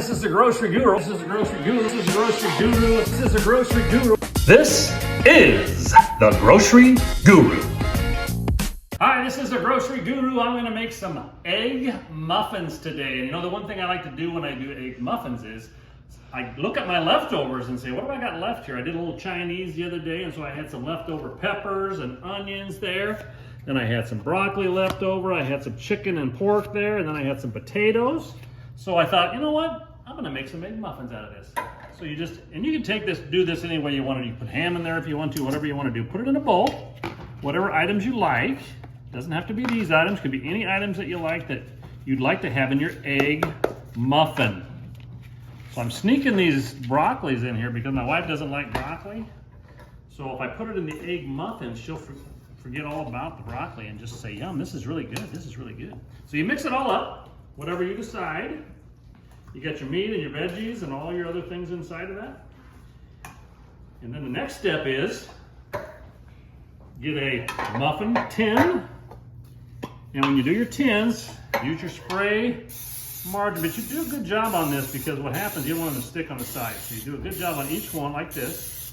This is the grocery guru. This is the grocery guru. This is the grocery guru. This is the grocery guru. This is the grocery guru. Hi, this is the grocery guru. I'm going to make some egg muffins today. And you know, the one thing I like to do when I do egg muffins is I look at my leftovers and say, what have I got left here? I did a little Chinese the other day, and so I had some leftover peppers and onions there. Then I had some broccoli left over. I had some chicken and pork there, and then I had some potatoes. So I thought, you know what? I'm gonna make some egg muffins out of this. So you can take this, do this any way you want to. You put ham in there if you want to, whatever you want to do. Put it in a bowl, whatever items you like. Doesn't have to be these items, could be any items that you like that you'd like to have in your egg muffin. So I'm sneaking these broccolis in here because my wife doesn't like broccoli. So if I put it in the egg muffin, she'll forget all about the broccoli and just say, yum, this is really good, this is really good. So you mix it all up, whatever you decide. You got your meat and your veggies and all your other things inside of that. And then the next step is get a muffin tin. And when you do your tins, use your spray margin. But you do a good job on this because what happens, you don't want them to stick on the side. So you do a good job on each one like this.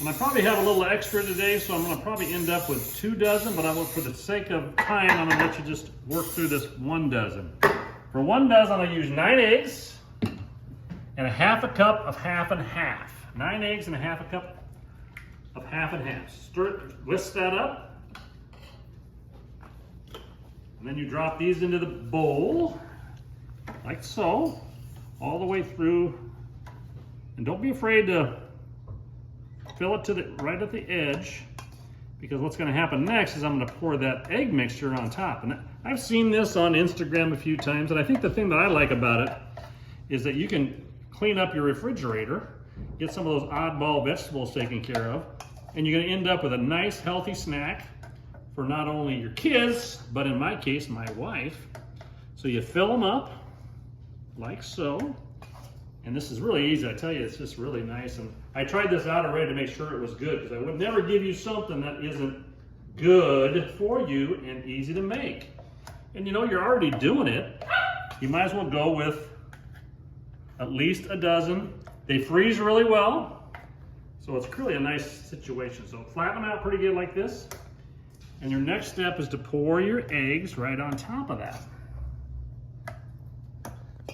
And I probably have a little extra today, so I'm going to probably end up with 2 dozen, but for the sake of time, I'm going to let you just work through this 1 dozen. For 1 dozen, I use 9 eggs and a half a cup of half and half. 9 eggs and a half a cup of half and half. Whisk that up. And then you drop these into the bowl, like so, all the way through. And don't be afraid to fill it to right at the edge, because what's going to happen next is I'm going to pour that egg mixture on top. And I've seen this on Instagram a few times, and I think the thing that I like about it is that you can clean up your refrigerator, get some of those oddball vegetables taken care of, and you're going to end up with a nice healthy snack for not only your kids, but in my case, my wife. So you fill them up like so. And this is really easy, I tell you, it's just really nice. And I tried this out already to make sure it was good, because I would never give you something that isn't good for you and easy to make. And you know, you're already doing it. You might as well go with at least a dozen. They freeze really well, so it's really a nice situation. So flatten them out pretty good like this. And your next step is to pour your eggs right on top of that.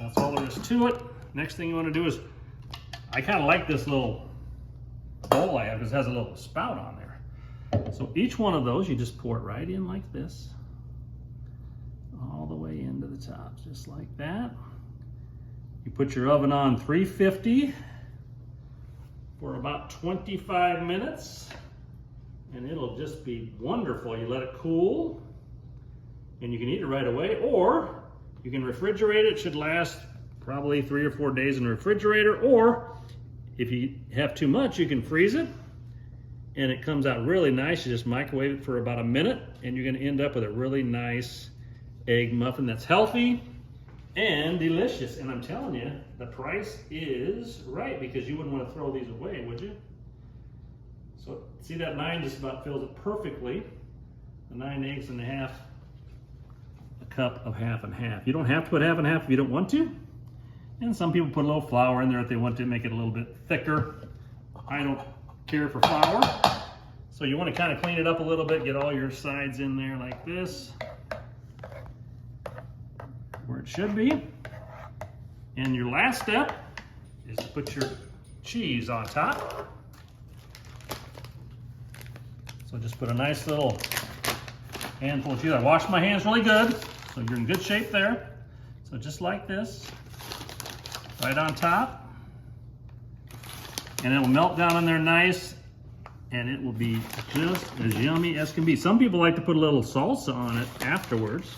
That's all there is to it. Next thing you want to do is, I kind of like this little bowl I have because it has a little spout on there. So each one of those, you just pour it right in like this, all the way into the top, just like that. You put your oven on 350 for about 25 minutes, and it'll just be wonderful. You let it cool, and you can eat it right away, or you can refrigerate it. It should last probably 3 or 4 days in the refrigerator, or if you have too much, you can freeze it, and it comes out really nice. You just microwave it for about a minute, and you're gonna end up with a really nice egg muffin that's healthy and delicious. And I'm telling you, the price is right, because you wouldn't want to throw these away, would you? So see, that 9 just about fills it perfectly. The 9 eggs and a half, a cup of half and half. You don't have to put half and half if you don't want to. And some people put a little flour in there if they want to make it a little bit thicker. I don't care for flour. So you want to kind of clean it up a little bit, get all your sides in there like this, where it should be. And your last step is to put your cheese on top. So just put a nice little handful of cheese. I washed my hands really good, so you're in good shape there. So just like this, right on top. And it will melt down in there nice, and it will be just as yummy as can be. Some people like to put a little salsa on it afterwards,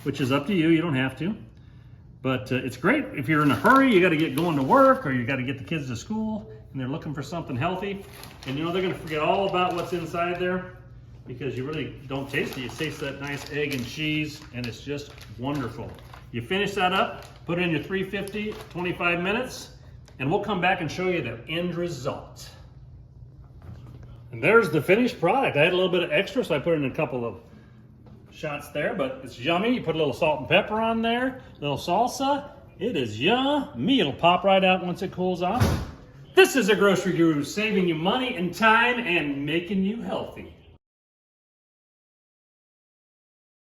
which is up to you, you don't have to. But it's great if you're in a hurry, you gotta get going to work, or you gotta get the kids to school, and they're looking for something healthy. And you know, they're gonna forget all about what's inside there, because you really don't taste it. You taste that nice egg and cheese, and it's just wonderful. You finish that up, put it in your 350, 25 minutes, and we'll come back and show you the end result. And there's the finished product. I had a little bit of extra, so I put in a couple of shots there, but it's yummy. You put a little salt and pepper on there, a little salsa, It is yummy. It'll pop right out once it cools off. This is a Grocery Guru, saving you money and time and making you healthy.